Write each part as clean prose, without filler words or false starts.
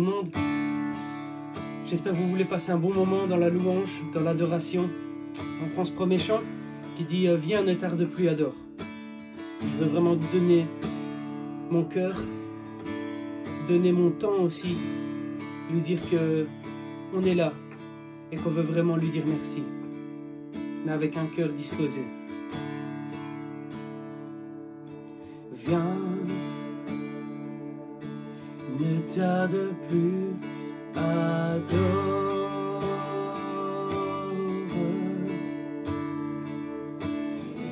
tout le monde. J'espère que vous voulez passer un bon moment dans la louange, dans l'adoration. On prend ce premier chant qui dit « Viens, ne tarde plus, adore ». Je veux vraiment donner mon cœur, donner mon temps aussi, lui dire que on est là et qu'on veut vraiment lui dire merci, mais avec un cœur disposé. Viens, ne tarde plus, adore.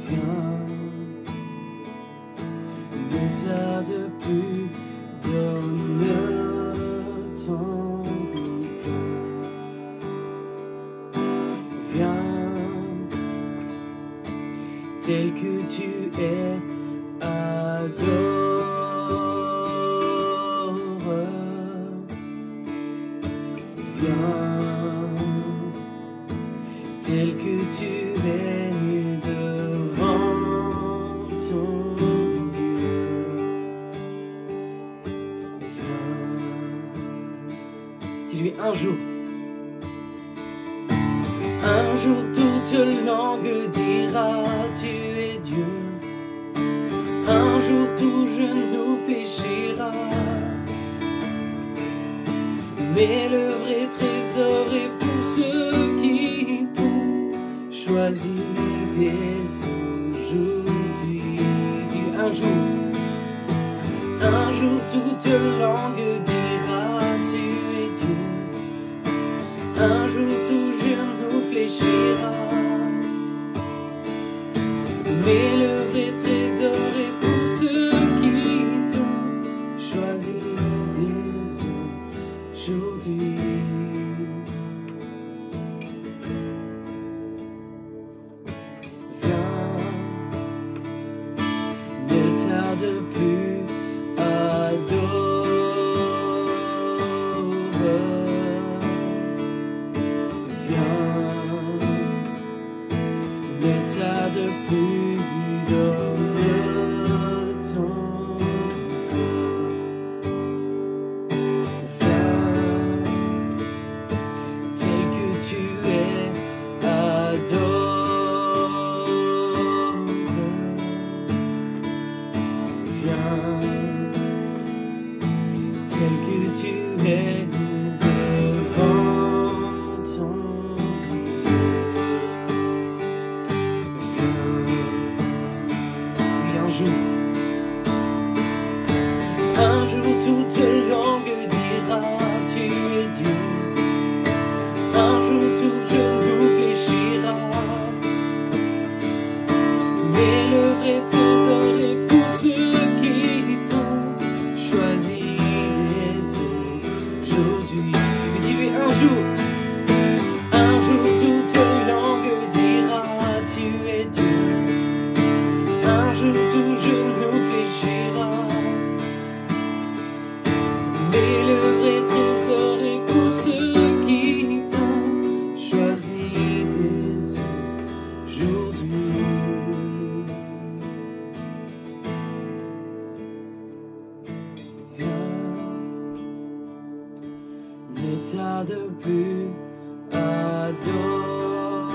Viens, ne tarde plus, donne ton cœur. Viens, tel que tu es, adore. Viens, tel que tu es devant ton Dieu. Viens, dis-lui un jour toute langue dira tu es Dieu. Un jour tout genou fléchira, mais le vrai trésor est pour ceux qui t'ont choisi dès aujourd'hui. Un jour toute langue dira tu es Dieu. Un jour tout genou fléchira, mais le vrai trésor est pour ceux qui t'ont choisi dès aujourd'hui. Viens, ne tarde plus, adore. Viens, ne tarde plus, donne ton cœur. Viens, tel que tu es, adore. Viens, tel que tu es devant ton Dieu. Viens, oui, un jour toute langue dira tu es Dieu. Un jour tout genou fléchira, mais le vrai trésor est pour ceux qui t'ont choisi dès aujourd'hui. Dis-lui un jour toute langue dira tu es Dieu. Un jour tout genou fléchira, mais le vrai trésor est pour ceux qui t'ont choisi dès aujourd'hui. Viens, ne tarde plus, adore.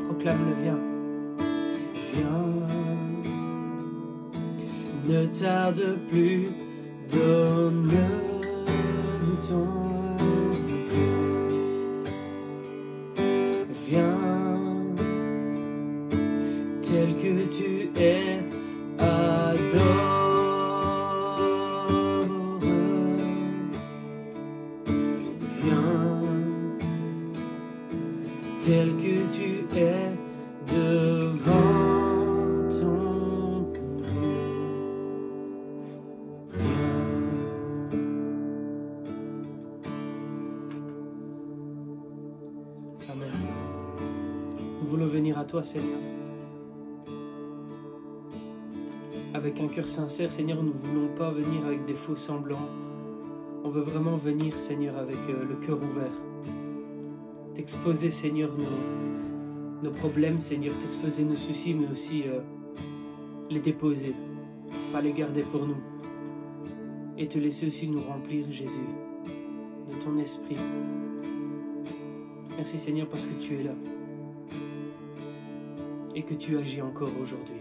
Proclame-le, viens. Viens, ne tarde plus, donne ton cœur. Viens, tel que tu es, adore. Viens, tel que tu es devant ton Dieu. Amen. Nous voulons venir à toi, Seigneur. Avec un cœur sincère, Seigneur, nous ne voulons pas venir avec des faux semblants. On veut vraiment venir, Seigneur, avec le cœur ouvert. T'exposer, Seigneur, nos problèmes, Seigneur, t'exposer nos soucis, mais aussi les déposer, pas les garder pour nous. et te laisser aussi nous remplir, Jésus, de ton esprit. Merci Seigneur parce que tu es là et que tu agis encore aujourd'hui.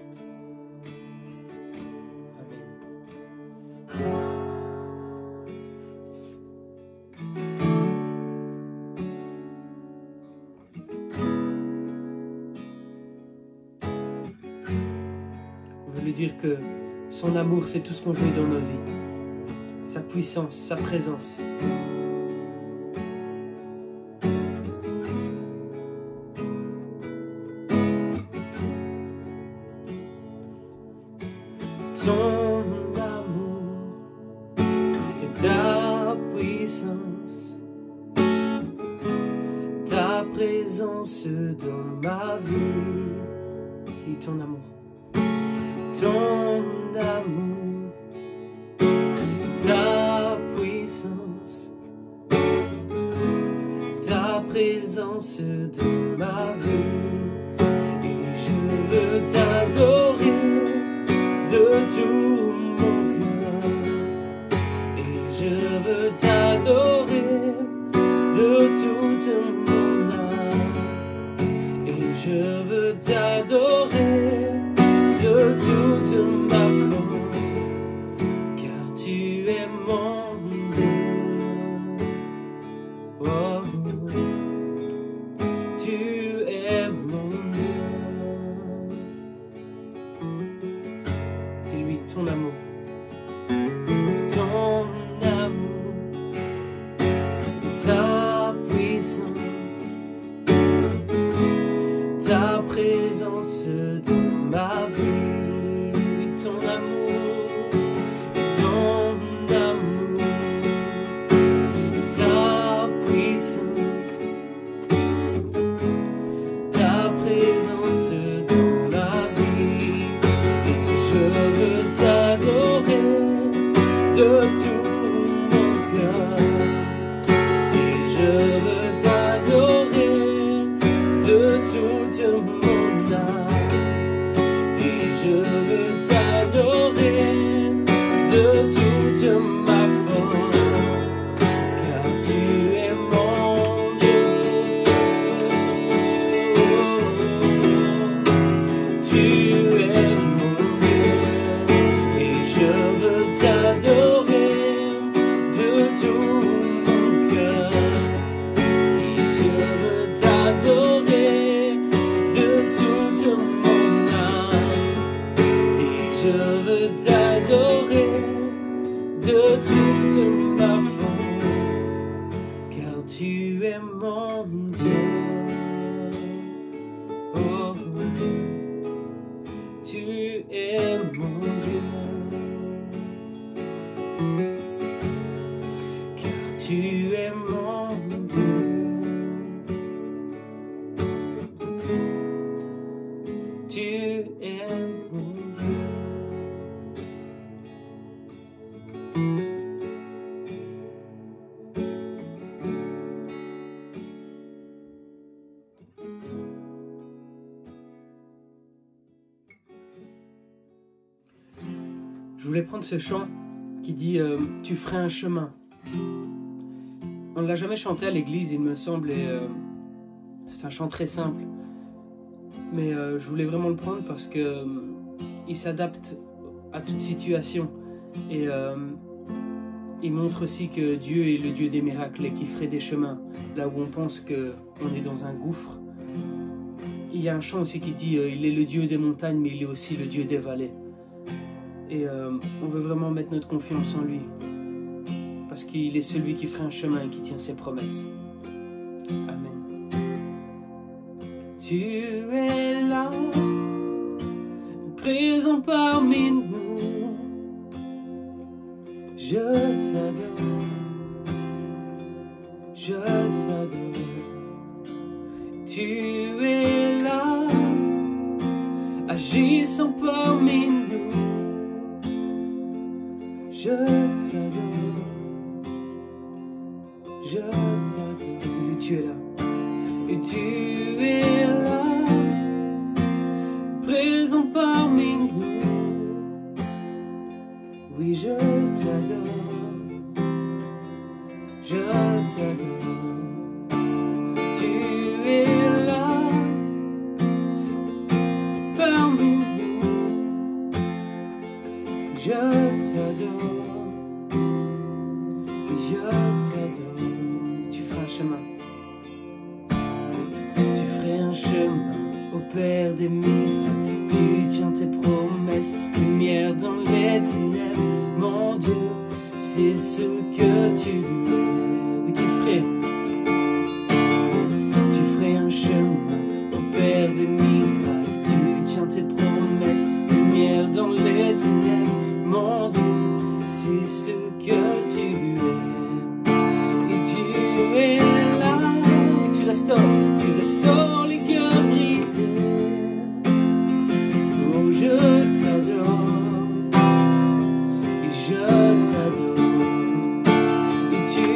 On veut lui dire que son amour, c'est tout ce qu'on veut dans nos vies. Sa puissance, sa présence. Ton amour et ta puissance, ta présence dans ma vie. Et ton amour. Ton amour, ta puissance, ta présence dans ma vie. Et je veux t'adorer de tout mon cœur. Et je veux t'adorer de toute mon âme. Et je veux t'adorer de toute ma force, car tu es mon Dieu. Oh, tu es mon Dieu. Dis-lui ton amour, ta puissance, ta présence dans ma vie, ton amour, ta puissance, ta présence dans ma vie. Et je veux t'adorer de tout mon cœur. Et je veux t'adorer de toute mon âme. Et je veux t'adorer de toute ma force, car tu es mon Dieu. Tu es mon Dieu. Et je veux t'adorer de tout mon cœur. Et je veux t'adorer de toute mon âme. Et je veux t'adorer de toute ma force, car tu es mon Dieu. Oh, tu es mon Dieu, car tu es mon Dieu. Tu es mon Dieu. Je voulais prendre ce chant qui dit tu ferais un chemin. On ne l'a jamais chanté à l'église, il me semble, et c'est un chant très simple. Mais je voulais vraiment le prendre parce que il s'adapte à toute situation. Et il montre aussi que Dieu est le Dieu des miracles et qui ferait des chemins là où on pense qu'on est dans un gouffre. Il y a un chant aussi qui dit il est le Dieu des montagnes, mais il est aussi le Dieu des vallées. Et on veut vraiment mettre notre confiance en lui, parce qu'il est celui qui ferait un chemin et qui tient ses promesses. Amen. Tu es là, présent parmi nous. Je t'adore, je t'adore. Tu es là, agissant parmi nous. Je t'adore, je t'adore. Tu es là, et tu es là, présent parmi nous. Oui, je t'adore, je t'adore. Tu es là parmi nous, je t'adore, je t'adore. Tu feras un chemin, tu ferais un chemin au Père des miracles. Tu tiens tes promesses, lumière dans les ténèbres. Mon Dieu, c'est ce que tu es. Oui, tu ferais un chemin au Père des miracles. Tu tiens tes promesses, lumière dans les ténèbres. Mon Dieu, c'est ce que tu es. Et tu es là, et tu restaures les cœurs brisés. Oh, je t'adore, et je t'adore. Et tu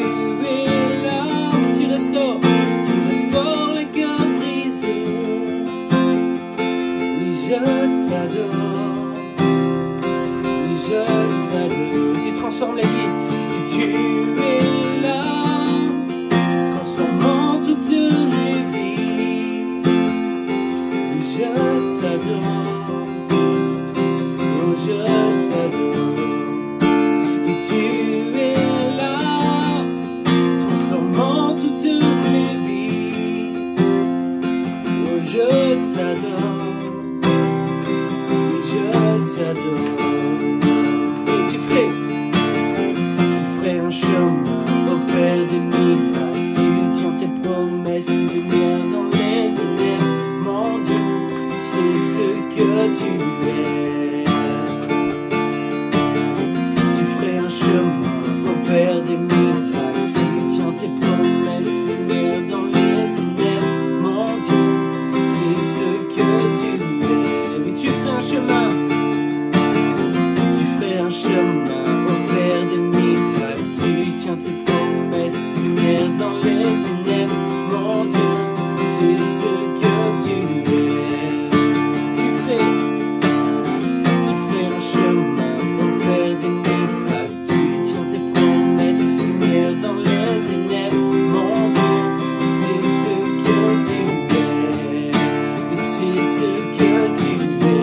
es là, tu restaures les cœurs brisés. Oui, je t'adore, oui, je t'adore. Tu transformes les vies, et tu es là, transformant toutes les vies. Oui, je t'adore, oh, je t'adore. Et tu es là, transformant toutes les vies. Oh, je t'adore, oui, je t'adore. Et tu ferais un chemin au Père des miracles. Tu tiens tes promesses, lumière dans les ténèbres. Mon Dieu, c'est ce que tu es. Tu ferais un chemin au Père des miracles. Tu tiens tes promesses, lumière dans les ténèbres. Mon Dieu, c'est ce que tu es. Oui, tu ferais un chemin. Tu ferais un chemin au Père des miracles. Tu tiens tes promesses, lumière dans les ténèbres. Mon Dieu, c'est ce que tu es. Tu ferais un chemin au Père des miracles. Tu tiens tes promesses, lumière dans les ténèbres. Mon Dieu, c'est ce que tu es. Et c'est ce que tu es.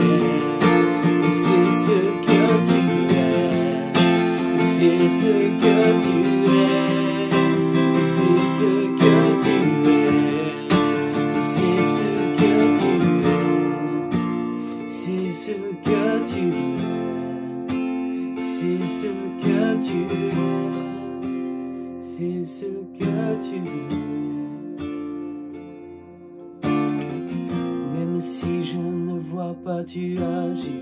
Et c'est ce que tu es. Et c'est ce que tu es. Et c'est ce que tu es. Et c'est ce que tu es. C'est ce que tu es. C'est ce que tu es. C'est ce que tu es. Même si je ne vois pas, tu agis.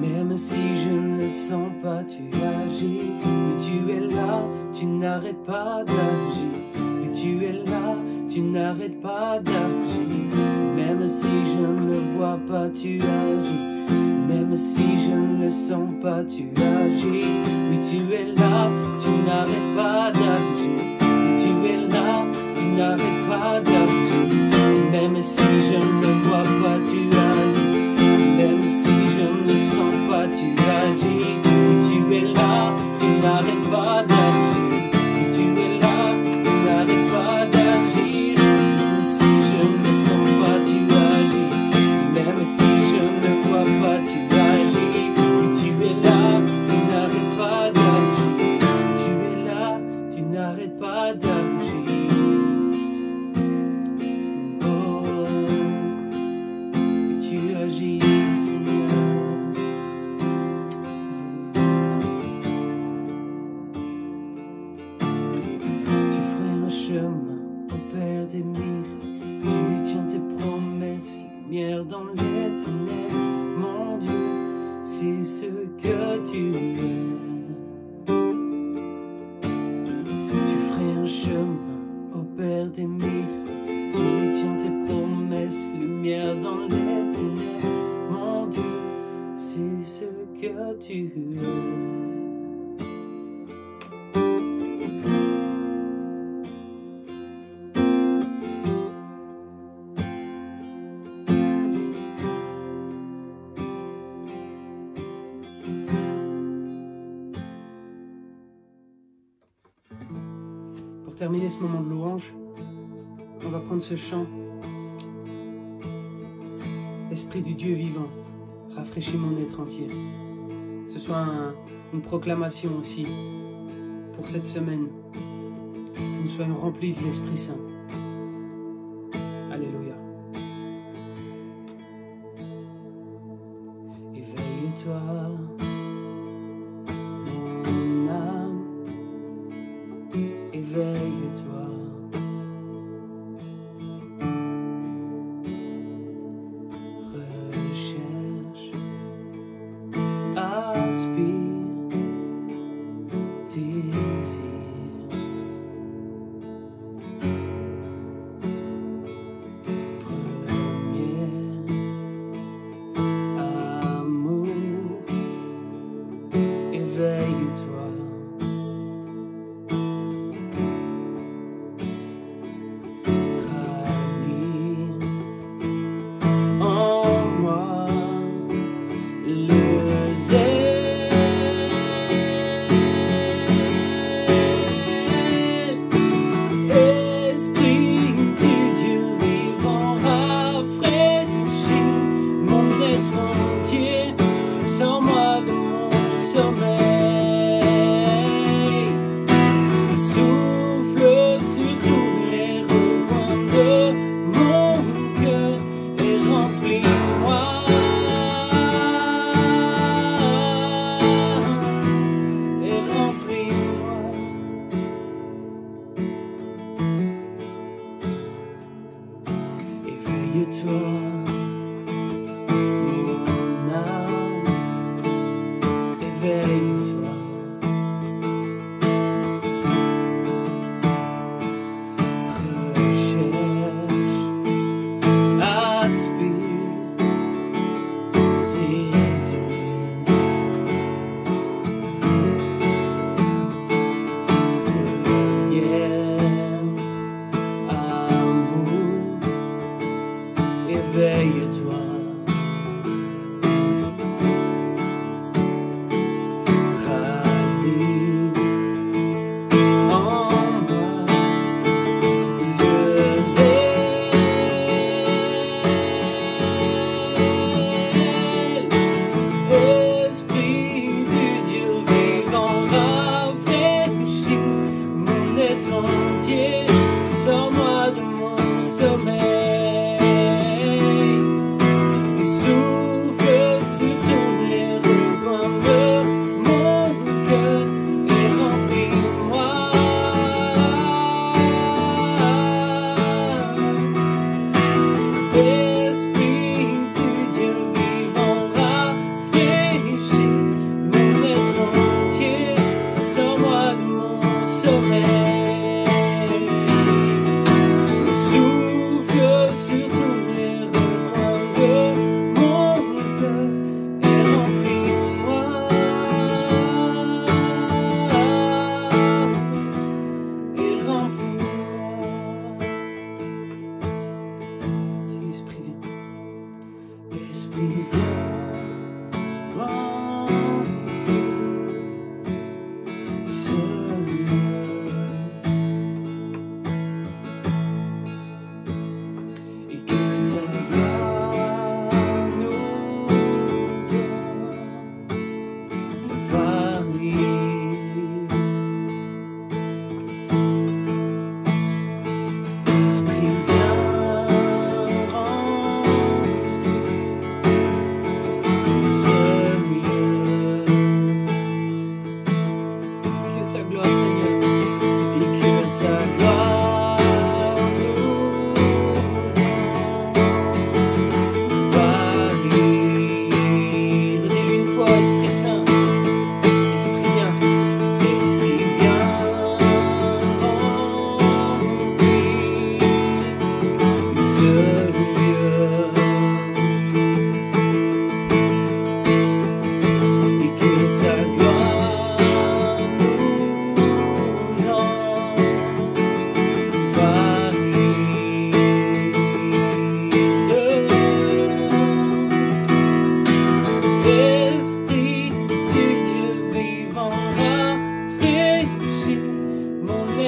Même si je ne sens pas, tu agis. Mais tu es là, tu n'arrêtes pas d'agir. Mais tu es là, tu n'arrêtes pas d'agir. Même si je ne vois pas, tu agis. Même si je ne le sens pas, tu agis. Oui, tu es là, tu n'arrêtes pas d'agir. Oui, tu es là, tu n'arrêtes pas d'agir. Même si je ne le vois pas, tu agis. Même si je ne le sens pas, tu agis. Oui, tu es là, tu n'arrêtes pas d'agir. Oui, tu es là, tu n'arrêtes pas d'agir. Même si je ne le sens pas, tu agis. Même si je ne le vois pas, tu agis. Oui, tu es là, tu n'arrêtes pas d'agir. Tu es là, tu n'arrêtes pas d'agir. Oh, et tu agis, Seigneur. Tu ferais un chemin au Père des miracles. Tu tiens tes promesses, lumière dans les ténèbres. Mon Dieu, c'est ce que tu es. Tu ferais un chemin au Père des miracles. Tu tiens tes promesses, lumière dans les ténèbres. Mon Dieu, c'est ce que tu es. pour terminer ce moment de louange, on va prendre ce chant. Esprit du Dieu vivant, rafraîchis mon être entier. Que ce soit une proclamation aussi pour cette semaine, que nous soyons remplis de l'Esprit Saint. Alléluia. Éveille-toi, mon âme, éveille-toi. Recherche, aspire, désire. Éveille-toi, ranime en moi le zèle. Esprit du Dieu vivant, rafraîchis mon être entier, sans moi de mon sommeil. Éveille-toi, mon âme, éveille-toi. Recherche, aspire, désire. Éveille-toi, ranime en moi le zèle. Esprit du Dieu vivant, rafraîchis mon être entier, sors-moi de mon sommeil. Seigneur,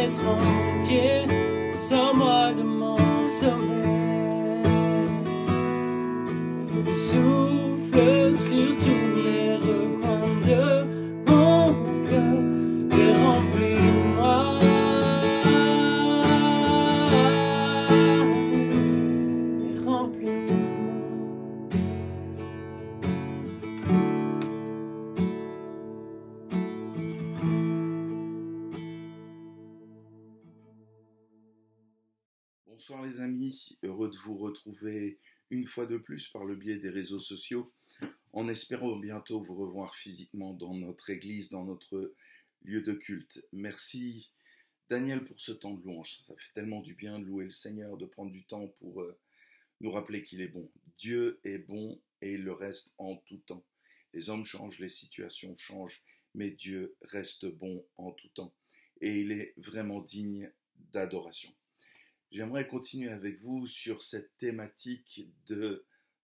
être entier, sors-moi de mon sommeil. Souffle sur tous les recoins de mon cœur et remplis-moi. Et remplis-moi. Bonsoir les amis, heureux de vous retrouver une fois de plus par le biais des réseaux sociaux, en espérant bientôt vous revoir physiquement dans notre église, dans notre lieu de culte. Merci Daniel pour ce temps de louange, ça fait tellement du bien de louer le Seigneur, de prendre du temps pour nous rappeler qu'il est bon. Dieu est bon et il le reste en tout temps. Les hommes changent, les situations changent, mais Dieu reste bon en tout temps et il est vraiment digne d'adoration. J'aimerais continuer avec vous sur cette thématique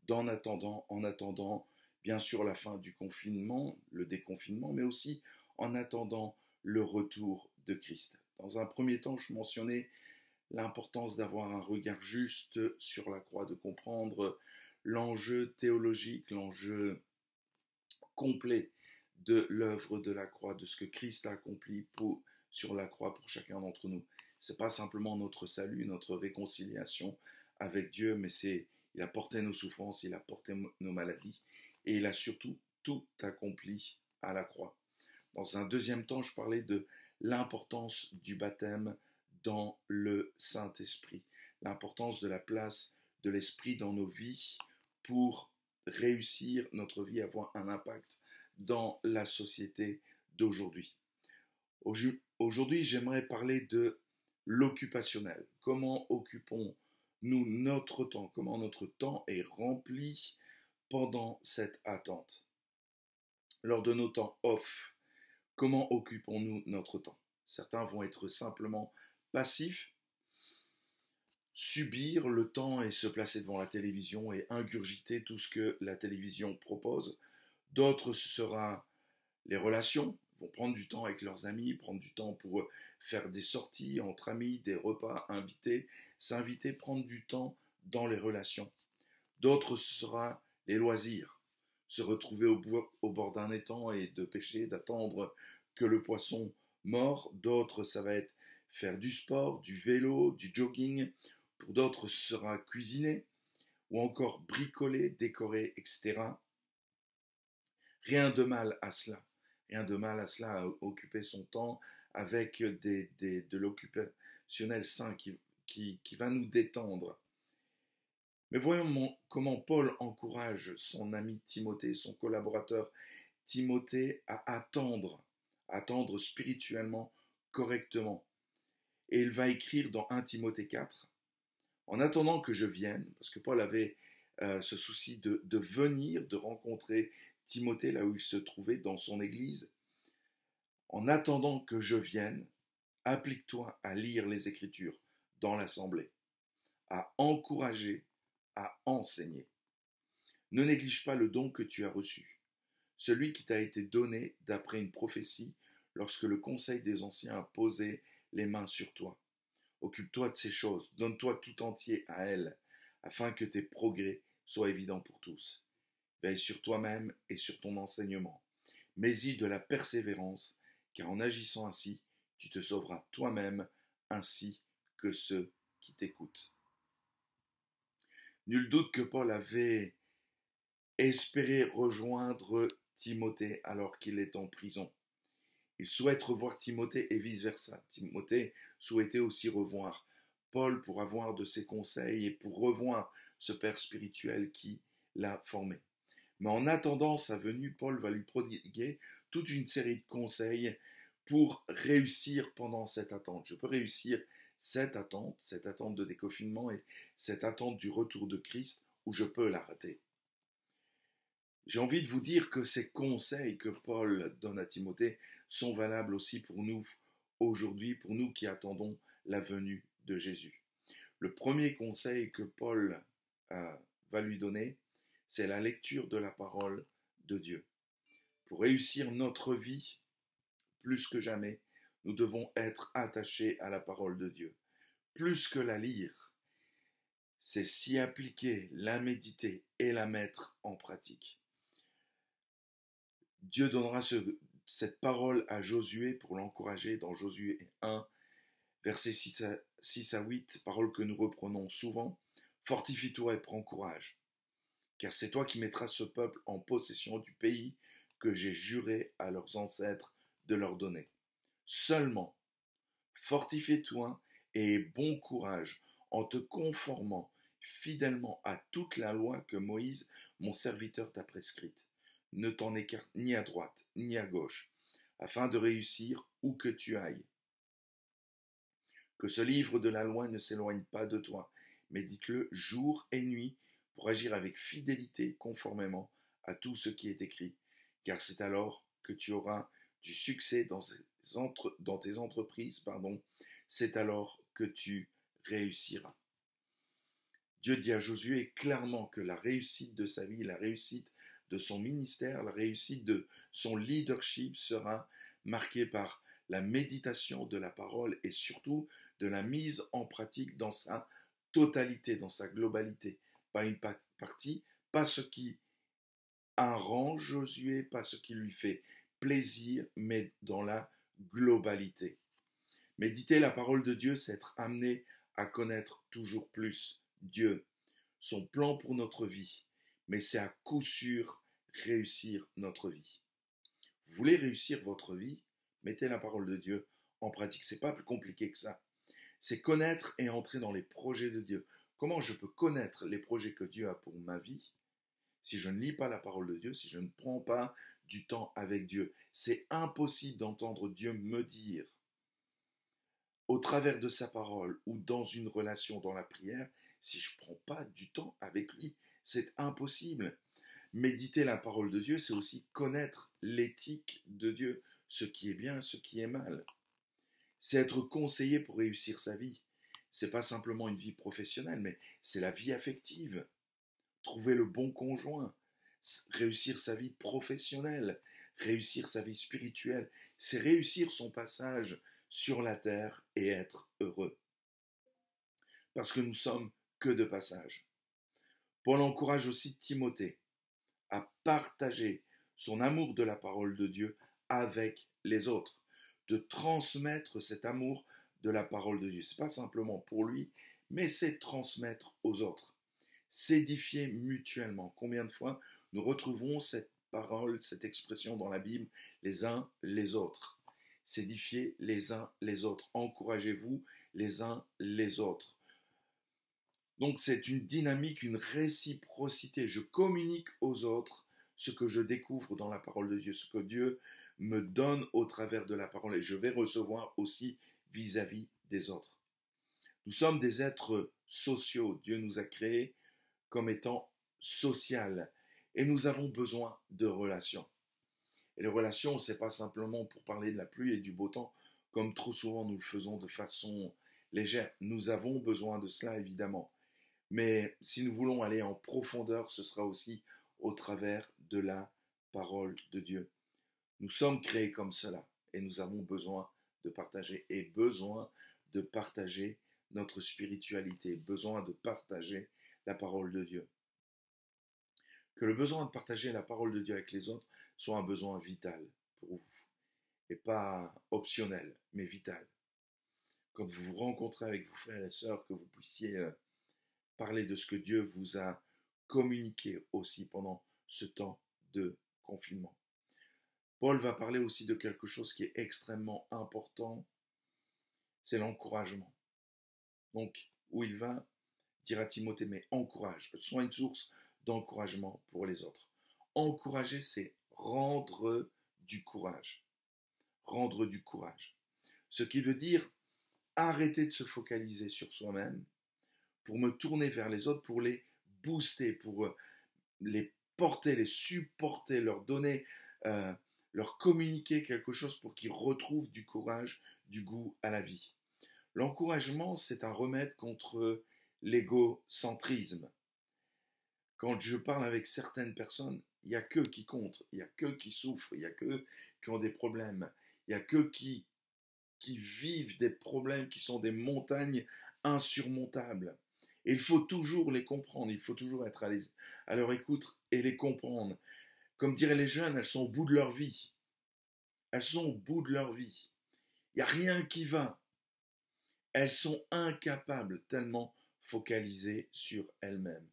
en attendant bien sûr la fin du confinement, le déconfinement, mais aussi en attendant le retour de Christ. Dans un premier temps, je mentionnais l'importance d'avoir un regard juste sur la croix, de comprendre l'enjeu théologique, l'enjeu complet de l'œuvre de la croix, de ce que Christ a accompli sur la croix pour chacun d'entre nous. Ce n'est pas simplement notre salut, notre réconciliation avec Dieu, mais il a porté nos souffrances, il a porté nos maladies, et il a surtout tout accompli à la croix. Dans un deuxième temps, je parlais de l'importance du baptême dans le Saint-Esprit, l'importance de la place de l'Esprit dans nos vies pour réussir notre vie, avoir un impact dans la société d'aujourd'hui. Aujourd'hui, j'aimerais parler de l'occupationnel. Comment occupons-nous notre temps? Comment notre temps est rempli pendant cette attente? Lors de nos temps off, comment occupons-nous notre temps? Certains vont être simplement passifs, subir le temps et se placer devant la télévision et ingurgiter tout ce que la télévision propose. D'autres, ce sera les relations, vont prendre du temps avec leurs amis, prendre du temps pour faire des sorties entre amis, des repas, s'inviter, prendre du temps dans les relations. D'autres, ce sera les loisirs, se retrouver au bord d'un étang et de pêcher, d'attendre que le poisson mord. D'autres, ça va être faire du sport, du vélo, du jogging. Pour d'autres, ce sera cuisiner ou encore bricoler, décorer, etc. Rien de mal à cela. Rien de mal à cela, à occuper son temps avec de l'occupationnel sain qui va nous détendre. Mais voyons comment Paul encourage son ami Timothée, son collaborateur Timothée, à attendre spirituellement correctement. Et il va écrire dans 1 Timothée 4, en attendant que je vienne, parce que Paul avait ce souci de venir, de rencontrer Timothée là où il se trouvait dans son église. En attendant que je vienne, applique-toi à lire les Écritures dans l'assemblée, à encourager, à enseigner. Ne néglige pas le don que tu as reçu, celui qui t'a été donné d'après une prophétie lorsque le conseil des anciens a posé les mains sur toi. Occupe-toi de ces choses, donne-toi tout entier à elles, afin que tes progrès soient évidents pour tous. Veille sur toi-même et sur ton enseignement. Mets-y de la persévérance, car en agissant ainsi, tu te sauveras toi-même ainsi que ceux qui t'écoutent. Nul doute que Paul avait espéré rejoindre Timothée alors qu'il est en prison. Il souhaite revoir Timothée et vice-versa. Timothée souhaitait aussi revoir Paul pour avoir de ses conseils et pour revoir ce père spirituel qui l'a formé. Mais en attendant sa venue, Paul va lui prodiguer toute une série de conseils pour réussir pendant cette attente. Je peux réussir cette attente de déconfinement et cette attente du retour de Christ, ou je peux la rater. J'ai envie de vous dire que ces conseils que Paul donne à Timothée sont valables aussi pour nous aujourd'hui, pour nous qui attendons la venue de Jésus. Le premier conseil que Paul va lui donner, c'est la lecture de la parole de Dieu. Pour réussir notre vie, plus que jamais, Nous devons être attachés à la parole de Dieu. Plus que la lire, c'est s'y appliquer, la méditer et la mettre en pratique. Dieu donnera cette parole à Josué pour l'encourager dans Josué 1, versets 6 à 8, parole que nous reprenons souvent. Fortifie-toi et prends courage, car c'est toi qui mettras ce peuple en possession du pays que j'ai juré à leurs ancêtres de leur donner. Seulement, fortifie-toi et aie bon courage en te conformant fidèlement à toute la loi que Moïse, mon serviteur, t'a prescrite. Ne t'en écarte ni à droite ni à gauche, afin de réussir où que tu ailles. Que ce livre de la loi ne s'éloigne pas de toi, médite-le jour et nuit pour agir avec fidélité conformément à tout ce qui est écrit, car c'est alors que tu auras du succès dans tes entreprises, c'est alors que tu réussiras. Dieu dit à Josué clairement que la réussite de sa vie, la réussite de son ministère, la réussite de son leadership sera marquée par la méditation de la parole et surtout de la mise en pratique dans sa totalité, dans sa globalité. Pas une partie, pas ce qui arrange Josué, pas ce qui lui fait plaisir, mais dans la globalité. Méditer la parole de Dieu, c'est être amené à connaître toujours plus Dieu, son plan pour notre vie, mais c'est à coup sûr réussir notre vie. Vous voulez réussir votre vie? Mettez la parole de Dieu en pratique. C'est pas plus compliqué que ça. C'est connaître et entrer dans les projets de Dieu. Comment je peux connaître les projets que Dieu a pour ma vie si je ne lis pas la parole de Dieu, si je ne prends pas du temps avec Dieu? C'est impossible d'entendre Dieu me dire au travers de sa parole ou dans une relation, dans la prière, si je ne prends pas du temps avec lui. C'est impossible. Méditer la parole de Dieu, c'est aussi connaître l'éthique de Dieu, ce qui est bien, ce qui est mal. C'est être conseillé pour réussir sa vie. C'est pas simplement une vie professionnelle, mais c'est la vie affective. Trouver le bon conjoint, réussir sa vie professionnelle, réussir sa vie spirituelle, c'est réussir son passage sur la terre et être heureux. Parce que nous sommes que de passage. Paul encourage aussi Timothée à partager son amour de la parole de Dieu avec les autres, de transmettre cet amour de la parole de Dieu. Ce n'est pas simplement pour lui, mais c'est transmettre aux autres. S'édifier mutuellement. Combien de fois nous retrouvons cette parole, cette expression dans la Bible, les uns les autres? S'édifier les uns les autres. Encouragez-vous les uns les autres. Donc c'est une dynamique, une réciprocité. Je communique aux autres ce que je découvre dans la parole de Dieu, ce que Dieu me donne au travers de la parole, et je vais recevoir aussi vis-à-vis des autres. Nous sommes des êtres sociaux. Dieu nous a créés comme étant social, et nous avons besoin de relations. Et les relations, ce n'est pas simplement pour parler de la pluie et du beau temps, comme trop souvent nous le faisons de façon légère. Nous avons besoin de cela, évidemment. Mais si nous voulons aller en profondeur, ce sera aussi au travers de la parole de Dieu. Nous sommes créés comme cela, et nous avons besoin de partager, et besoin de partager notre spiritualité, besoin de partager la parole de Dieu. Que le besoin de partager la parole de Dieu avec les autres soit un besoin vital pour vous, et pas optionnel, mais vital. Quand vous vous rencontrez avec vos frères et sœurs, que vous puissiez parler de ce que Dieu vous a communiqué aussi pendant ce temps de confinement. Paul va parler aussi de quelque chose qui est extrêmement important, c'est l'encouragement. Donc, où il va dire à Timothée, mais encourage, sois une source d'encouragement pour les autres. Encourager, c'est rendre du courage. Rendre du courage. Ce qui veut dire arrêter de se focaliser sur soi-même pour me tourner vers les autres, pour les booster, pour les porter, les supporter, leur donner, leur communiquer quelque chose pour qu'ils retrouvent du courage, du goût à la vie. L'encouragement, c'est un remède contre l'égocentrisme. Quand je parle avec certaines personnes, il n'y a qu'eux qui comptent, il n'y a qu'eux qui souffrent, il n'y a qu'eux qui ont des problèmes, il n'y a qu'eux qui qui vivent des problèmes qui sont des montagnes insurmontables. Et il faut toujours les comprendre, il faut toujours être à leur écoute et les comprendre. Comme diraient les jeunes, elles sont au bout de leur vie. Elles sont au bout de leur vie. Il n'y a rien qui va. Elles sont incapables, tellement focalisées sur elles-mêmes.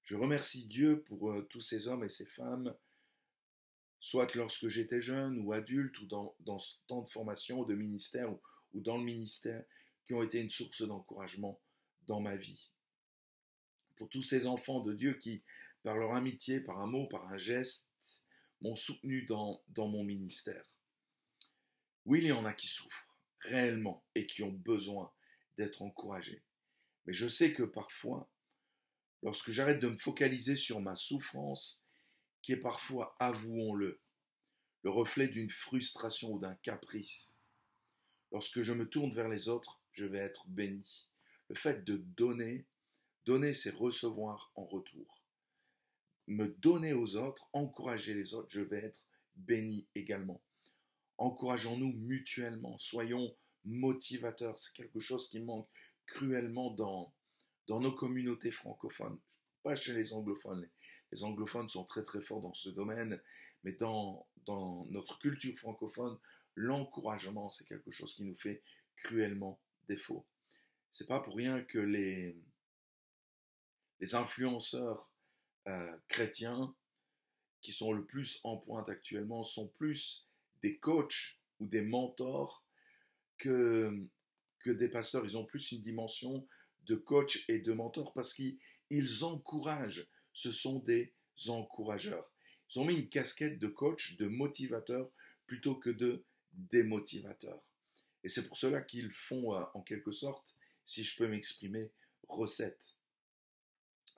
Je remercie Dieu pour tous ces hommes et ces femmes, soit lorsque j'étais jeune ou adulte, ou dans ce temps de formation, de ministère, ou dans le ministère, qui ont été une source d'encouragement dans ma vie. Pour tous ces enfants de Dieu qui, par leur amitié, par un mot, par un geste, m'ont soutenu dans mon ministère. Oui, il y en a qui souffrent réellement et qui ont besoin d'être encouragés. Mais je sais que parfois, lorsque j'arrête de me focaliser sur ma souffrance, qui est parfois, avouons-le, le reflet d'une frustration ou d'un caprice, lorsque je me tourne vers les autres, je vais être béni. Le fait de donner, c'est recevoir en retour. Me donner aux autres, encourager les autres, je vais être béni également. Encourageons-nous mutuellement, soyons motivateurs. C'est quelque chose qui manque cruellement dans nos communautés francophones, pas chez les anglophones. Les anglophones sont très très forts dans ce domaine, mais dans notre culture francophone, l'encouragement, c'est quelque chose qui nous fait cruellement défaut. C'est pas pour rien que les influenceurs chrétiens qui sont le plus en pointe actuellement sont plus des coachs ou des mentors que des pasteurs. Ils ont plus une dimension de coach et de mentor parce qu'ils encouragent. Ce sont des encourageurs. Ils ont mis une casquette de coach, de motivateur, plutôt que de démotivateur. Et c'est pour cela qu'ils font, en quelque sorte, si je peux m'exprimer, recette.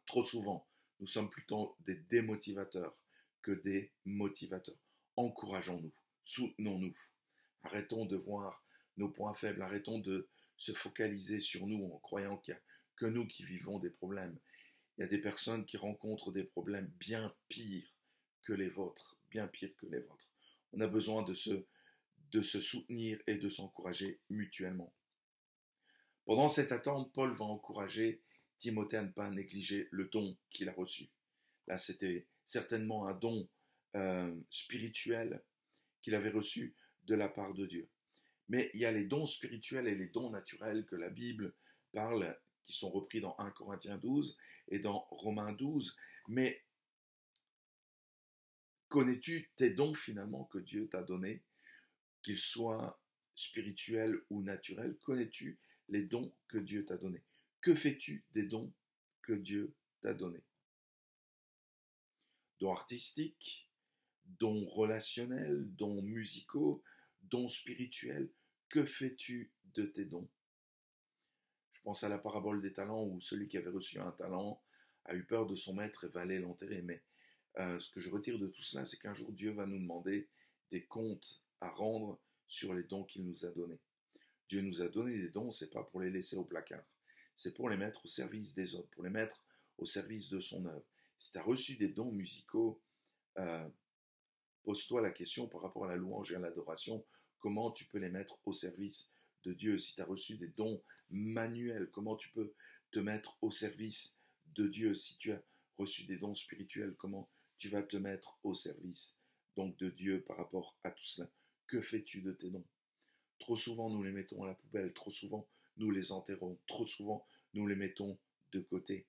Trop souvent, nous sommes plutôt des démotivateurs que des motivateurs. Encourageons-nous, soutenons-nous. Arrêtons de voir nos points faibles, arrêtons de se focaliser sur nous en croyant qu'il n'y a que nous qui vivons des problèmes. Il y a des personnes qui rencontrent des problèmes bien pires que les vôtres, bien pires que les vôtres. On a besoin de se soutenir et de s'encourager mutuellement. Pendant cette attente, Paul va encourager Timothée à ne pas négliger le don qu'il a reçu. Là, c'était certainement un don spirituel qu'il avait reçu de la part de Dieu. Mais il y a les dons spirituels et les dons naturels que la Bible parle, qui sont repris dans 1 Corinthiens 12 et dans Romains 12. Mais connais-tu tes dons finalement que Dieu t'a donnés, qu'ils soient spirituels ou naturels? Connais-tu les dons que Dieu t'a donnés? Que fais-tu des dons que Dieu t'a donnés? Dons artistiques, dons relationnels, dons musicaux, dons spirituels. Que fais-tu de tes dons? Je pense à la parabole des talents où celui qui avait reçu un talent a eu peur de son maître et va aller l'enterrer. Mais ce que je retire de tout cela, c'est qu'un jour Dieu va nous demander des comptes à rendre sur les dons qu'il nous a donnés. Dieu nous a donné des dons, c'est pas pour les laisser au placard. C'est pour les mettre au service des autres, pour les mettre au service de son œuvre. Si tu as reçu des dons musicaux, pose-toi la question par rapport à la louange et à l'adoration, comment tu peux les mettre au service de Dieu? Si tu as reçu des dons manuels, comment tu peux te mettre au service de Dieu? Si tu as reçu des dons spirituels, comment tu vas te mettre au service donc de Dieu par rapport à tout cela? Que fais-tu de tes dons? Trop souvent, nous les mettons à la poubelle. Trop souvent, nous les enterrons. Trop souvent, nous les mettons de côté.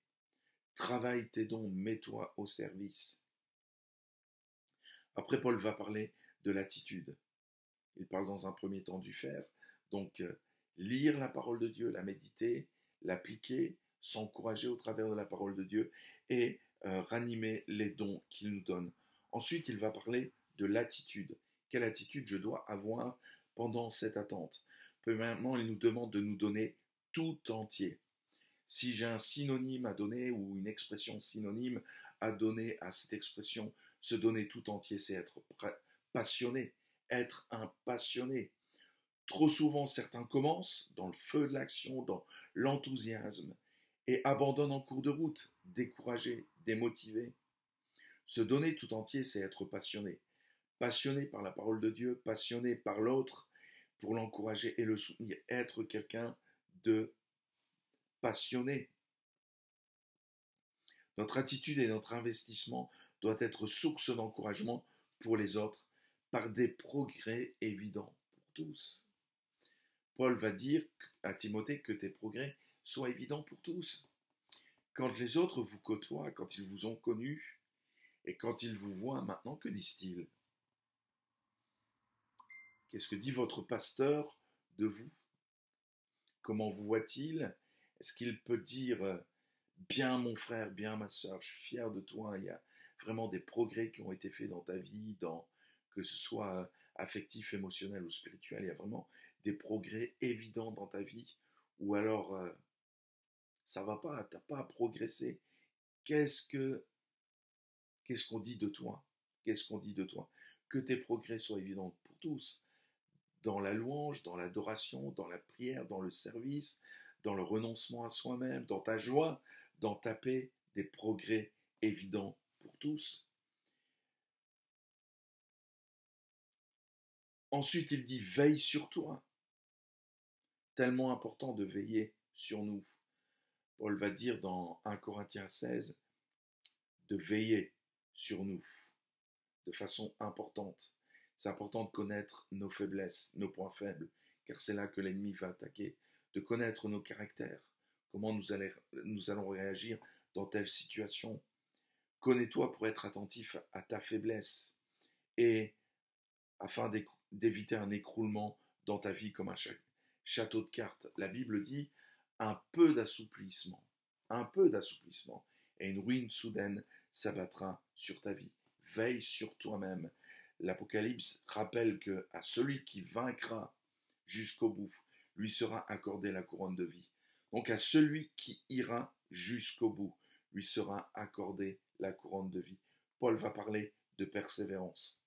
Travaille tes dons, mets-toi au service. Après, Paul va parler de l'attitude. Il parle dans un premier temps du faire. Donc, lire la parole de Dieu, la méditer, l'appliquer, s'encourager au travers de la parole de Dieu et ranimer les dons qu'il nous donne. Ensuite, il va parler de l'attitude. Quelle attitude je dois avoir pendant cette attente? Premièrement, il nous demande de nous donner tout entier. Si j'ai un synonyme à donner ou une expression synonyme à donner à cette expression, se donner tout entier, c'est être passionné, être un passionné. Trop souvent, certains commencent dans le feu de l'action, dans l'enthousiasme, et abandonnent en cours de route, découragés, démotivés. Se donner tout entier, c'est être passionné. Passionné par la parole de Dieu, passionné par l'autre, pour l'encourager et le soutenir, être quelqu'un de passionné. Notre attitude et notre investissement doit être source d'encouragement pour les autres par des progrès évidents pour tous. Paul va dire à Timothée que tes progrès soient évidents pour tous. Quand les autres vous côtoient, quand ils vous ont connu et quand ils vous voient maintenant, que disent-ils? Qu'est-ce que dit votre pasteur de vous? Comment vous voit-il? Est-ce qu'il peut dire bien mon frère, bien ma sœur, je suis fier de toi, il y a vraiment des progrès qui ont été faits dans ta vie, que ce soit affectif, émotionnel ou spirituel, il y a vraiment des progrès évidents dans ta vie, ou alors ça va pas, t'as pas à progresser. Qu'est-ce qu'on dit de toi? Qu'est-ce qu'on dit de toi? Que tes progrès soient évidents pour tous, dans la louange, dans l'adoration, dans la prière, dans le service, dans le renoncement à soi-même, dans ta joie, dans ta paix, des progrès évidents pour tous. Ensuite, il dit veille sur toi. Tellement important de veiller sur nous. Paul va dire dans 1 Corinthiens 16 de veiller sur nous de façon importante. C'est important de connaître nos faiblesses, nos points faibles, car c'est là que l'ennemi va attaquer, de connaître nos caractères, comment nous allons réagir dans telle situation. Connais-toi pour être attentif à ta faiblesse et afin d'éviter un écroulement dans ta vie comme un château de cartes. La Bible dit un peu d'assouplissement, et une ruine soudaine s'abattra sur ta vie. Veille sur toi-même. L'Apocalypse rappelle que à celui qui vaincra jusqu'au bout, lui sera accordée la couronne de vie. Donc à celui qui ira jusqu'au bout, lui sera accordée la couronne de vie. Paul va parler de persévérance.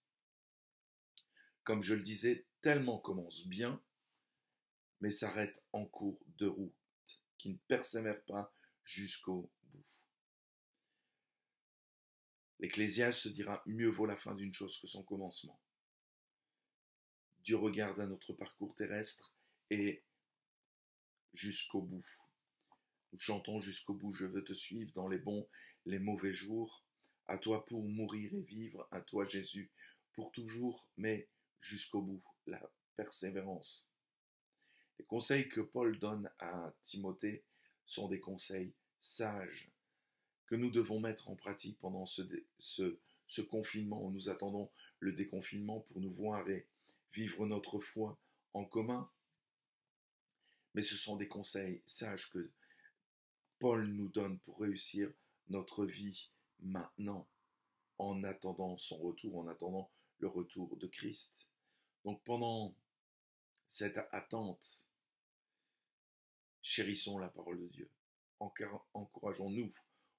Comme je le disais, tellement commence bien, mais s'arrête en cours de route, qui ne persévère pas jusqu'au bout. L'Ecclésiaste dira « Mieux vaut la fin d'une chose que son commencement ». Dieu regarde à notre parcours terrestre et jusqu'au bout. Nous chantons jusqu'au bout, je veux te suivre dans les bons, les mauvais jours. À toi pour mourir et vivre, à toi Jésus, pour toujours, mais jusqu'au bout, la persévérance. Les conseils que Paul donne à Timothée sont des conseils sages que nous devons mettre en pratique pendant ce confinement où nous attendons le déconfinement pour nous voir et vivre notre foi en commun. Mais ce sont des conseils sages que Paul nous donne pour réussir notre vie maintenant, en attendant son retour, en attendant le retour de Christ. Donc pendant cette attente, chérissons la parole de Dieu, encourageons-nous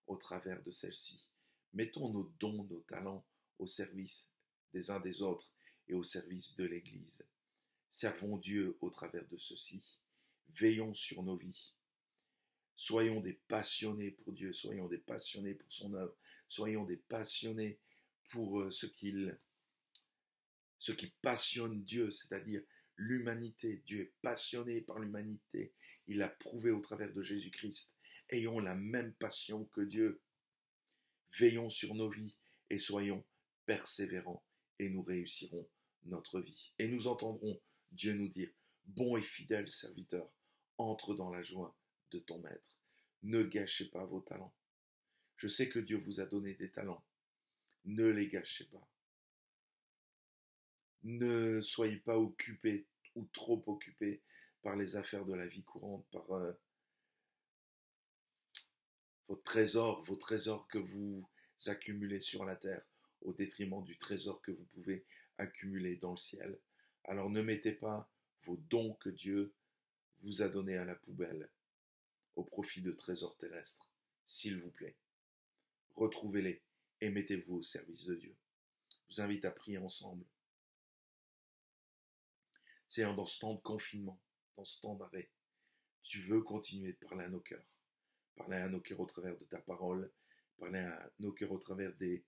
au travers de celle-ci. Mettons nos dons, nos talents au service des uns des autres et au service de l'Église. Servons Dieu au travers de ceci. Veillons sur nos vies. Soyons des passionnés pour Dieu, soyons des passionnés pour son œuvre, soyons des passionnés pour ce qui passionne Dieu, c'est-à-dire l'humanité. Dieu est passionné par l'humanité. Il l'a prouvé au travers de Jésus-Christ. Ayons la même passion que Dieu. Veillons sur nos vies et soyons persévérants et nous réussirons notre vie. Et nous entendrons Dieu nous dire, bon et fidèle serviteur, entre dans la joie de ton maître. Ne gâchez pas vos talents. Je sais que Dieu vous a donné des talents. Ne les gâchez pas. Ne soyez pas occupés ou trop occupés par les affaires de la vie courante, par vos trésors que vous accumulez sur la terre, au détriment du trésor que vous pouvez accumuler dans le ciel. Alors ne mettez pas vos dons que Dieu vous a donnés à la poubelle, au profit de trésors terrestres, s'il vous plaît. Retrouvez-les et mettez-vous au service de Dieu. Je vous invite à prier ensemble. Seigneur, dans ce temps de confinement, dans ce temps d'arrêt, tu veux continuer de parler à nos cœurs. Parler à nos cœurs au travers de ta parole, parler à nos cœurs au travers des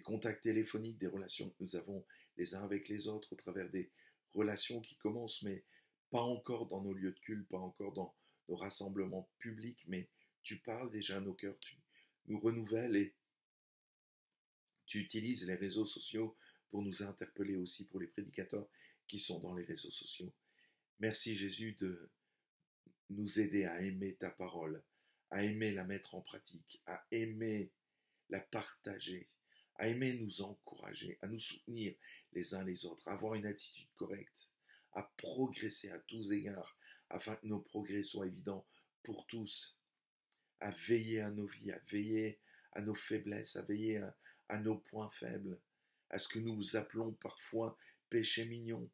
contacts téléphoniques, des relations que nous avons les uns avec les autres, au travers des relation qui commence, mais pas encore dans nos lieux de culte, pas encore dans nos rassemblements publics, mais tu parles déjà à nos cœurs, tu nous renouvelles et tu utilises les réseaux sociaux pour nous interpeller aussi, pour les prédicateurs qui sont dans les réseaux sociaux. Merci Jésus de nous aider à aimer ta parole, à aimer la mettre en pratique, à aimer la partager, à aimer nous encourager, à nous soutenir les uns les autres, à avoir une attitude correcte, à progresser à tous égards, afin que nos progrès soient évidents pour tous, à veiller à nos vies, à veiller à nos faiblesses, à veiller à nos points faibles, à ce que nous appelons parfois péché mignon,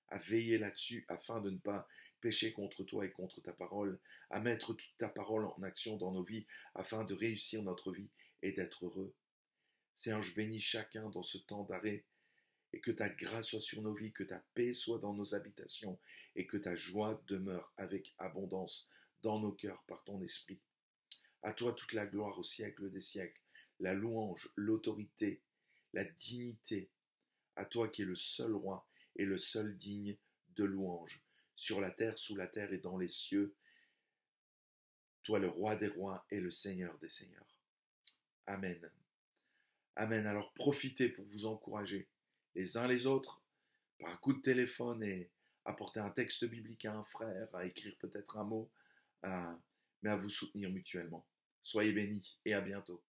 à veiller là-dessus afin de ne pas pécher contre toi et contre ta parole, à mettre toute ta parole en action dans nos vies afin de réussir notre vie et d'être heureux. Seigneur, je bénis chacun dans ce temps d'arrêt et que ta grâce soit sur nos vies, que ta paix soit dans nos habitations et que ta joie demeure avec abondance dans nos cœurs par ton esprit. À toi toute la gloire au siècle des siècles, la louange, l'autorité, la dignité, à toi qui es le seul roi et le seul digne de louange, sur la terre, sous la terre et dans les cieux, toi le roi des rois et le seigneur des seigneurs. Amen. Amen. Alors profitez pour vous encourager les uns les autres par un coup de téléphone et apporter un texte biblique à un frère, à écrire peut-être un mot, mais à vous soutenir mutuellement. Soyez bénis et à bientôt.